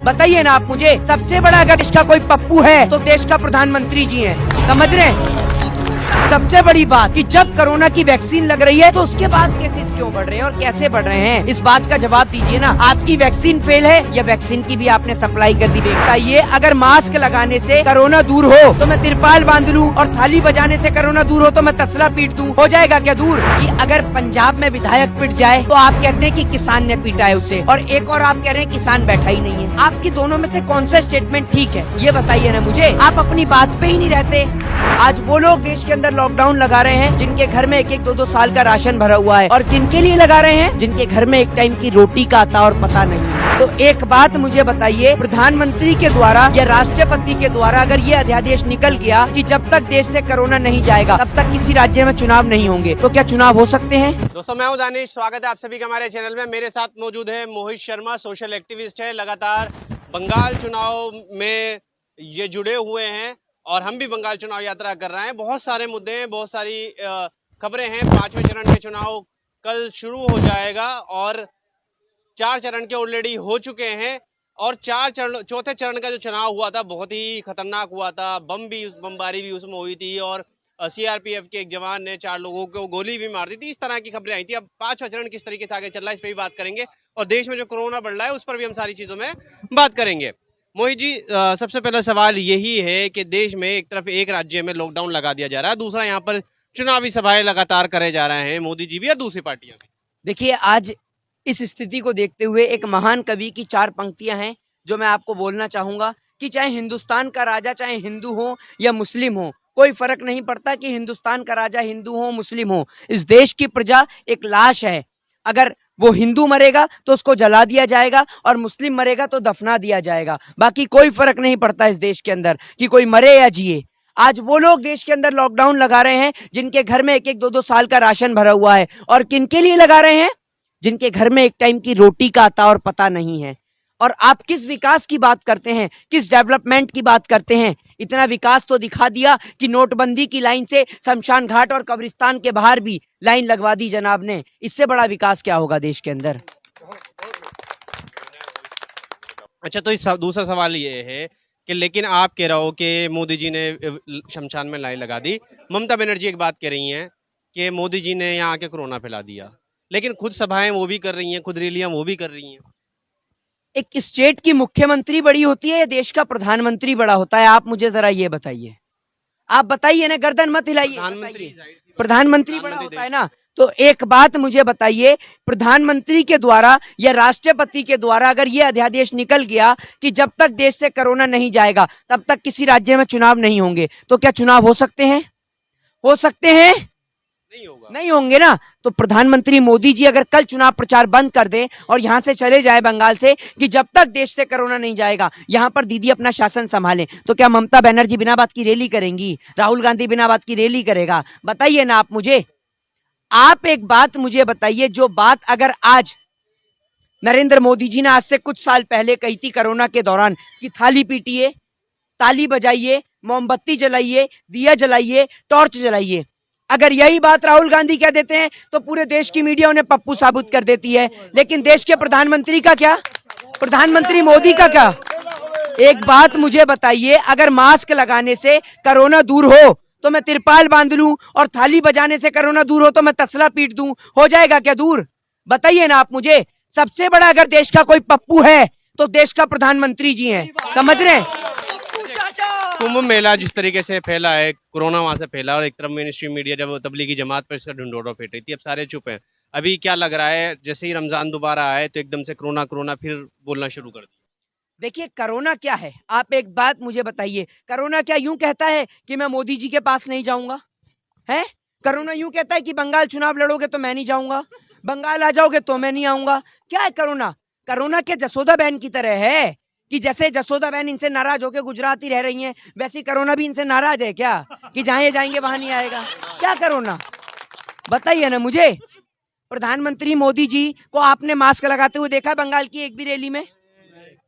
बताइए ना आप मुझे, सबसे बड़ा अगर देश का कोई पप्पू है तो देश का प्रधानमंत्री जी हैं। समझ रहे हैं? सबसे बड़ी बात कि जब कोरोना की वैक्सीन लग रही है तो उसके बाद केसेस क्यों बढ़ रहे हैं और कैसे बढ़ रहे हैं, इस बात का जवाब दीजिए ना। आपकी वैक्सीन फेल है या वैक्सीन की भी आपने सप्लाई कर दी? बताइए, अगर मास्क लगाने से कोरोना दूर हो तो मैं तिरपाल बांध लूं और थाली बजाने से कोरोना दूर हो तो मैं तसला पीट दूं, हो जाएगा क्या दूर? कि अगर पंजाब में विधायक पिट जाए तो आप कहते हैं कि किसान ने पीटा है उसे, और एक और आप कह रहे हैं किसान बैठा ही नहीं है। आपकी दोनों में से कौन सा स्टेटमेंट ठीक है, ये बताइए ना मुझे। आप अपनी बात पे ही नहीं रहते। आज वो लोग देश के अंदर लॉकडाउन लगा रहे हैं जिनके घर में 1-1, 2-2 साल का राशन भरा हुआ है, और किनके लिए लगा रहे हैं? जिनके घर में एक टाइम की रोटी का आता और पता नहीं है। तो एक बात मुझे बताइए, प्रधानमंत्री के द्वारा या राष्ट्रपति के द्वारा अगर ये अध्यादेश निकल गया कि जब तक देश से कोरोना नहीं जाएगा तब तक किसी राज्य में चुनाव नहीं होंगे, तो क्या चुनाव हो सकते हैं? दोस्तों, मैं हूं दानिश, स्वागत है आप सभी का हमारे चैनल में। मेरे साथ मौजूद है मोहित शर्मा, सोशल एक्टिविस्ट है, लगातार बंगाल चुनाव में ये जुड़े हुए हैं और हम भी बंगाल चुनाव यात्रा कर रहे हैं। बहुत सारे मुद्दे हैं, बहुत सारी खबरें हैं। 5वें चरण के चुनाव कल शुरू हो जाएगा और 4 चरण के ऑलरेडी हो चुके हैं, और चौथे चरण का जो चुनाव हुआ था बहुत ही खतरनाक हुआ था। बमबारी भी उसमें हुई थी और सीआरपीएफ के एक जवान ने 4 लोगों को गोली भी मार दी थी। इस तरह की खबरें आई थी। अब 5वां चरण किस तरीके से आगे चल रहा है इस पर भी बात करेंगे, और देश में जो कोरोना बढ़ रहा है उस पर भी हम सारी चीजों में बात करेंगे। मोहित जी, सबसे पहला सवाल यही है कि देश में एक तरफ एक राज्य में लॉकडाउन लगा दिया जा रहा है, दूसरा यहाँ पर चुनावी सभाएं लगातार करे जा रहे हैं मोदी जी भी और दूसरी पार्टियां भी। देखिए, आज इस स्थिति को देखते हुए एक महान कवि की 4 पंक्तियां हैं जो मैं आपको बोलना चाहूंगा कि चाहे हिंदुस्तान का राजा चाहे हिंदू हो या मुस्लिम हो, कोई फर्क नहीं पड़ता कि हिंदुस्तान का राजा हिंदू हो मुस्लिम हो। इस देश की प्रजा एक लाश है। अगर वो हिंदू मरेगा तो उसको जला दिया जाएगा और मुस्लिम मरेगा तो दफना दिया जाएगा। बाकी कोई फर्क नहीं पड़ता इस देश के अंदर कि कोई मरे या जिए। आज वो लोग देश के अंदर लॉकडाउन लगा रहे हैं जिनके घर में 1-1, 2-2 साल का राशन भरा हुआ है, और किनके लिए लगा रहे हैं? जिनके घर में एक टाइम की रोटी का आता और पता नहीं है। और आप किस विकास की बात करते हैं, किस डेवलपमेंट की बात करते हैं? इतना विकास तो दिखा दिया कि नोटबंदी की लाइन से शमशान घाट और कब्रिस्तान के बाहर भी लाइन लगवा दी जनाब ने। इससे बड़ा विकास क्या होगा देश के अंदर? अच्छा, तो दूसरा सवाल ये है कि लेकिन आप कह रहे हो कि मोदी जी ने शमशान में लाइन लगा दी। ममता बनर्जी एक बात कह रही हैं कि मोदी जी ने यहाँ आके कोरोना फैला दिया, लेकिन खुद सभाएं वो भी कर रही हैं, खुद रैलियां वो भी कर रही हैं। एक स्टेट की मुख्यमंत्री बड़ी होती है या देश का प्रधानमंत्री बड़ा होता है? आप मुझे जरा ये बताइए। आप बताइए ना, गर्दन मत हिलाइए। प्रधानमंत्री बड़ा होता है ना। तो एक बात मुझे बताइए, प्रधानमंत्री के द्वारा या राष्ट्रपति के द्वारा अगर ये अध्यादेश निकल गया कि जब तक देश से कोरोना नहीं जाएगा तब तक किसी राज्य में चुनाव नहीं होंगे, तो क्या चुनाव हो सकते हैं? हो सकते हैं? नहीं होंगे ना। तो प्रधानमंत्री मोदी जी अगर कल चुनाव प्रचार बंद कर दे और यहां से चले जाए बंगाल से कि जब तक देश से कोरोना नहीं जाएगा यहां पर दीदी अपना शासन संभालें, तो क्या ममता बनर्जी बिना बात की रैली करेंगी? राहुल गांधी बिना बात की रैली करेगा? बताइए ना आप मुझे। आप एक बात मुझे बताइए, जो बात अगर आज नरेंद्र मोदी जी ने आज से कुछ साल पहले कही थी कोरोना के दौरान कि थाली पीटिए, ताली बजाइए, मोमबत्ती जलाइए, दिया जलाइए, टॉर्च जलाइए, अगर यही बात राहुल गांधी कह देते हैं तो पूरे देश की मीडिया उन्हें पप्पू साबित कर देती है। लेकिन देश के प्रधानमंत्री का क्या? प्रधानमंत्री मोदी का क्या? एक बात मुझे बताइए, अगर मास्क लगाने से कोरोना दूर हो तो मैं तिरपाल बांध लूं और थाली बजाने से कोरोना दूर हो तो मैं तसला पीट दूं, हो जाएगा क्या दूर? बताइए ना आप मुझे। सबसे बड़ा अगर देश का कोई पप्पू है तो देश का प्रधानमंत्री जी हैं। समझ रहे हैं? कुंभ मेला जिस तरीके से फैला है, कोरोना वहां से फैला, और एक तरफ मेन स्ट्रीम मीडिया जब तबलीगी जमात पर इसका ढिंढोरा पीट रही थी, अब सारे चुप हैं। अभी क्या लग रहा है, जैसे ही रमजान दोबारा आए तो एकदम से कोरोना कोरोना फिर बोलना शुरू कर दिया? देखिए, कोरोना क्या है, आप एक बात मुझे बताइए। कोरोना क्या यूं कहता है कि मैं मोदी जी के पास नहीं जाऊंगा? है? कोरोना यूं कहता है कि बंगाल चुनाव लड़ोगे तो मैं नहीं जाऊंगा, बंगाल आ जाओगे तो मैं नहीं आऊंगा? क्या है कोरोना? कोरोना के जसोदा बहन की तरह है कि जैसे जसोदा बहन इनसे नाराज होकर गुजराती रह रही हैं, वैसे कोरोना भी इनसे नाराज है क्या कि जहां ये जाएंगे वहां नहीं आएगा? क्या कोरोना? बताइए ना मुझे। प्रधानमंत्री मोदी जी को आपने मास्क लगाते हुए देखा बंगाल की एक भी रैली में?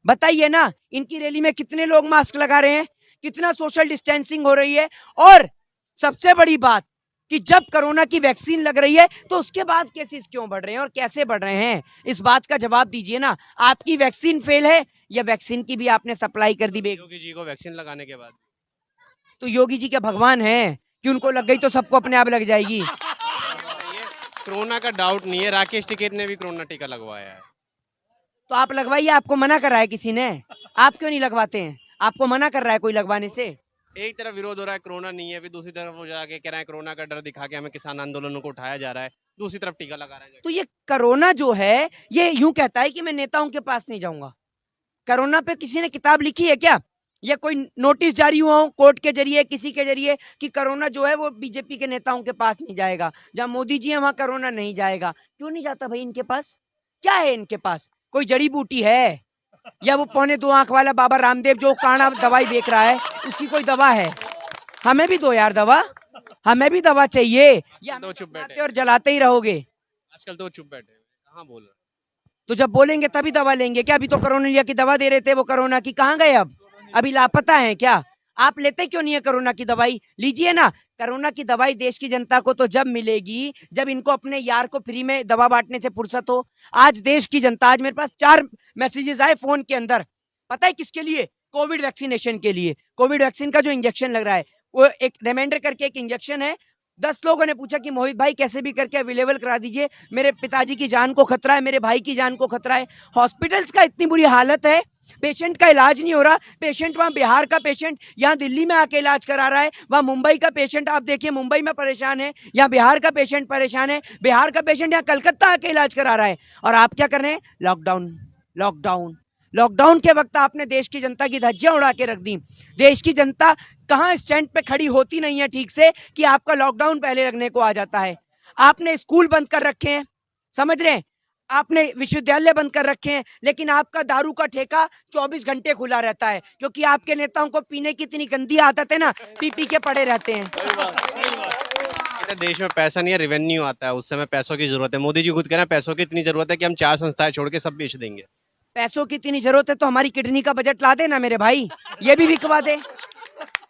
बताइए ना। इनकी रैली में कितने लोग मास्क लगा रहे हैं, कितना सोशल डिस्टेंसिंग हो रही है? और सबसे बड़ी बात कि जब कोरोना की वैक्सीन लग रही है तो उसके बाद केसेस क्यों बढ़ रहे हैं और कैसे बढ़ रहे हैं, इस बात का जवाब दीजिए ना। आपकी वैक्सीन फेल है या वैक्सीन की भी आपने सप्लाई कर दी योगी जी को वैक्सीन लगाने के बाद तो योगी जी क्या भगवान है कि उनको लग गई तो सबको अपने आप लग जाएगी? ये कोरोना का डाउट नहीं है, राकेश टिकैत ने भी कोरोना टीका लगवाया है। तो आप लगवाइए, आपको मना कर रहा है किसी ने? आप क्यों नहीं लगवाते हैं? आपको मना कर रहा है कोई लगवाने से? एक तरफ विरोध हो रहा है, कोरोना नहीं है, फिर दूसरी तरफ वो जाके कह रहे हैं कोरोना का डर दिखा के हमें किसान आंदोलनों को उठाया जा रहा है, दूसरी तरफ टीका लगा रहे हैं। तो ये कोरोना जो है ये यूं कहता है कि मैं नेताओं के पास नहीं जाऊंगा। कोरोना पे किसी ने किताब लिखी है क्या? या कोई नोटिस जारी हुआ हो कोर्ट के जरिए, किसी के जरिए, कि कोरोना जो है वो बीजेपी के नेताओं के पास नहीं जाएगा, जहां मोदी जी है वहां कोरोना नहीं जाएगा? क्यों नहीं जाता भाई इनके पास? क्या है इनके पास? कोई जड़ी बूटी है या वो 2.25 आंख वाला बाबा रामदेव जो काना दवाई बेच रहा है उसकी कोई दवा है? हमें भी दो यार दवा, हमें भी दवा चाहिए। या तो चुप बैठे और जलाते ही रहोगे? आजकल तो चुप बैठे कहाँ बोल रहे? तो जब बोलेंगे तभी दवा लेंगे क्या? अभी तो कोरोना की दवा दे रहे थे, वो कोरोना की कहाँ गए? अब अभी लापता है क्या? आप लेते क्यों नहीं है कोरोना की दवाई? लीजिए ना, कोरोना की दवाई देश की जनता को तो जब मिलेगी जब इनको अपने यार को फ्री में दवा बांटने से फुर्सत हो। आज देश की जनता, आज मेरे पास 4 मैसेजेस आए फोन के अंदर, पता है किसके लिए? कोविड वैक्सीनेशन के लिए। कोविड वैक्सीन का जो इंजेक्शन लग रहा है वो एक रिमाइंडर करके एक इंजेक्शन है। 10 लोगों ने पूछा कि मोहित भाई कैसे भी करके अवेलेबल करा दीजिए, मेरे पिताजी की जान को खतरा है, मेरे भाई की जान को खतरा है। हॉस्पिटल्स का इतनी बुरी हालत है, पेशेंट का इलाज नहीं हो रहा। पेशेंट वहां बिहार का पेशेंट यहाँ दिल्ली में आके इलाज करा रहा है, वहां मुंबई का पेशेंट आप देखिए मुंबई में परेशान है, यहाँ बिहार का पेशेंट परेशान है, बिहार का पेशेंट यहाँ कलकत्ता आके इलाज करा रहा है। और आप क्या कर रहे हैं? लॉकडाउन, लॉकडाउन, लॉकडाउन के वक्त आपने देश की जनता की धज्जियां उड़ा के रख दी। देश की जनता कहां स्टैंड पे खड़ी होती नहीं है ठीक से कि आपका लॉकडाउन पहले लगने को आ जाता है। आपने स्कूल बंद कर रखे हैं, समझ रहे हैं? आपने विश्वविद्यालय बंद कर रखे हैं, लेकिन आपका दारू का ठेका 24 घंटे खुला रहता है, क्योंकि आपके नेताओं को पीने की इतनी गंदी आदत है ना, पी पी के पड़े रहते हैं। देश में पैसा नहीं है, रेवेन्यू आता है, उस समय पैसों की जरूरत है। मोदी जी खुद कह रहे हैं पैसों की इतनी जरूरत है कि हम 4 संस्थाएं छोड़ के सब बेच देंगे। पैसों की इतनी जरूरत है तो हमारी किडनी का बजट ला दे ना मेरे भाई, ये भी बिकवा दे।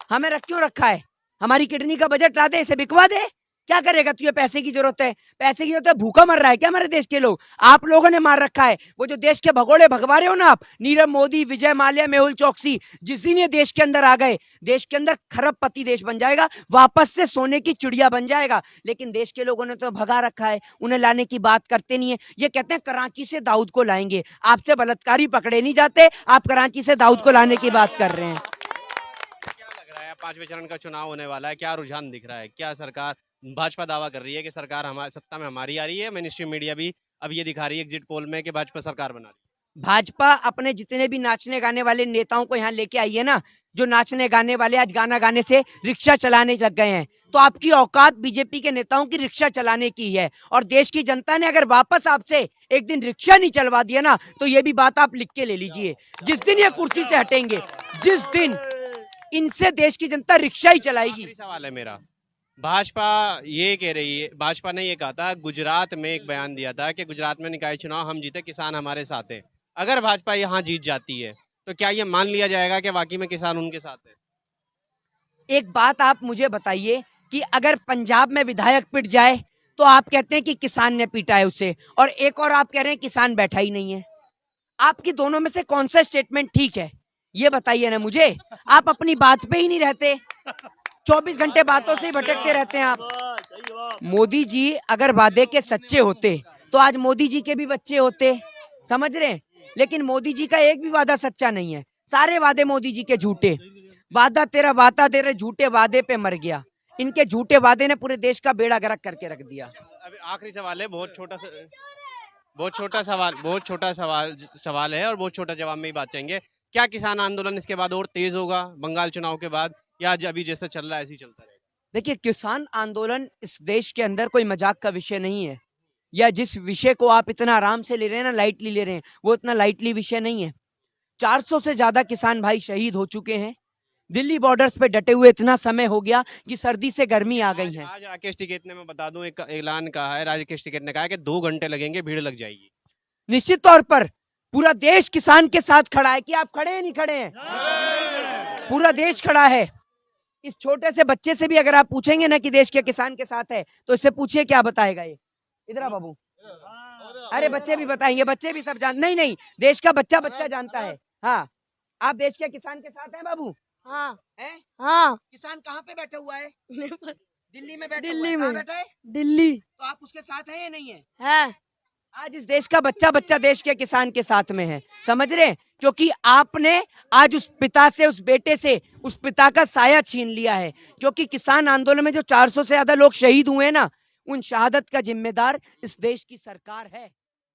हमें क्यों रखा है? हमारी किडनी का बजट ला दे, इसे बिकवा दे। क्या करेगा? तुझे पैसे की जरूरत है, पैसे की जरूरत है, भूखा मर रहा है क्या हमारे देश के लोग? आप लोगों ने मार रखा है। वो जो देश के भगोड़े भगवा रहे हो ना आप, नीरव मोदी, विजय माल्या, मेहुल चौकसी, जिस दिन ये देश के अंदर आ गए, देश के अंदर खरबपति देश बन जाएगा, वापस से सोने की चिड़िया बन जाएगा। लेकिन देश के लोगों ने तो भगा रखा है, उन्हें लाने की बात करते नहीं है। ये कहते हैं कराची से दाऊद को लाएंगे। आपसे बलात्कारी पकड़े नहीं जाते, आप कराची से दाऊद को लाने की बात कर रहे हैं। 5वें चरण का चुनाव होने वाला है, क्या रुझान दिख रहा है? क्या सरकार, भाजपा दावा कर रही है कि सरकार हमारी सत्ता में हमारी आ रही है, मेनस्ट्रीम मीडिया भी अब ये दिखा रही है एग्जिट पोल में कि भाजपा सरकार बना रही है। भाजपा अपने जितने भी नाचने गाने वाले नेताओं को यहाँ लेके आई है ना, जो नाचने गाने वाले आज गाना गाने से रिक्शा चलाने लग गए हैं, तो आपकी औकात बीजेपी के नेताओं की रिक्शा चलाने की है। और देश की जनता ने अगर वापस आपसे एक दिन रिक्शा नहीं चलवा दिया ना, तो ये भी बात आप लिख के ले लीजिए, जिस दिन ये कुर्सी से हटेंगे, जिस दिन इनसे देश की जनता रिक्शा ही चलाएगी। सवाल है मेरा, भाजपा ये कह रही है, भाजपा ने ये कहा था, गुजरात में एक बयान दिया था कि गुजरात में निकाय चुनाव हम जीते, किसान हमारे साथ है। अगर भाजपा यहाँ जीत जाती है तो क्या ये मान लिया जाएगा कि वाकई में किसान उनके साथ है? एक बात आप मुझे बताइए कि अगर पंजाब में विधायक पिट जाए तो आप कहते हैं कि किसान ने पीटा है उसे, और एक और आप कह रहे हैं किसान बैठा ही नहीं है। आपकी दोनों में से कौन सा स्टेटमेंट ठीक है? ये बताइए ना मुझे। आप अपनी बात पे ही नहीं रहते, 24 घंटे बातों से ही भटकते रहते हैं आप। मोदी जी अगर वादे के सच्चे होते तो आज मोदी जी के भी बच्चे होते, समझ रहे हैं? लेकिन मोदी जी का एक भी वादा सच्चा नहीं है, सारे वादे मोदी जी के झूठे। वादा तेरे झूठे वादे पे मर गया। इनके झूठे वादे ने पूरे देश का बेड़ा गर्क करके रख दिया। अभी आखिरी सवाल है, बहुत छोटा सवाल है और बहुत छोटा जवाब में ही बात चाहेंगे। क्या किसान आंदोलन इसके बाद और तेज होगा बंगाल चुनाव के बाद, या अभी जैसा चल रहा है ऐसे ही चलता रहेगा? देखिए, किसान आंदोलन इस देश के अंदर कोई मजाक का विषय नहीं है, या जिस विषय को आप इतना आराम से ले रहे हैं ना, लाइटली ले रहे हैं, वो इतना लाइटली विषय नहीं है। 400 से ज्यादा किसान भाई शहीद हो चुके हैं। दिल्ली बॉर्डर्स पे डटे हुए इतना समय हो गया कि सर्दी से गर्मी आ गई है। आज राकेश टिकैत ने, मैं बता दूं, एक ऐलान कहा है, राकेश टिकैत ने कहा है कि 2 घंटे लगेंगे, भीड़ लग जाएगी। निश्चित तौर पर पूरा देश किसान के साथ खड़ा है। कि आप खड़े हैं, नहीं खड़े हैं? पूरा देश खड़ा है। इस छोटे से बच्चे से भी अगर आप पूछेंगे ना कि देश के किसान के साथ है, तो इससे पूछिए क्या बताएगा ये। इधर आ बाबू। अरे बच्चे भी बताएंगे, बच्चे भी सब नहीं, देश का बच्चा जानता है। हाँ, आप देश के किसान के साथ हैं बाबू? हाँ हैं? हाँ किसान कहाँ पे बैठा हुआ है? दिल्ली में बैठा दिल्ली हुआ है। कहाँ में। बैठा है? दिल्ली तो आप उसके साथ हैं या नहीं है? है। आज इस देश का बच्चा बच्चा देश के किसान के साथ में है, समझ रहे हैं? क्योंकि आपने आज उस पिता से, उस बेटे से, उस पिता का साया छीन लिया है। क्योंकि किसान आंदोलन में जो 400 से ज्यादा लोग शहीद हुए हैं ना, उन शहादत का जिम्मेदार इस देश की सरकार है।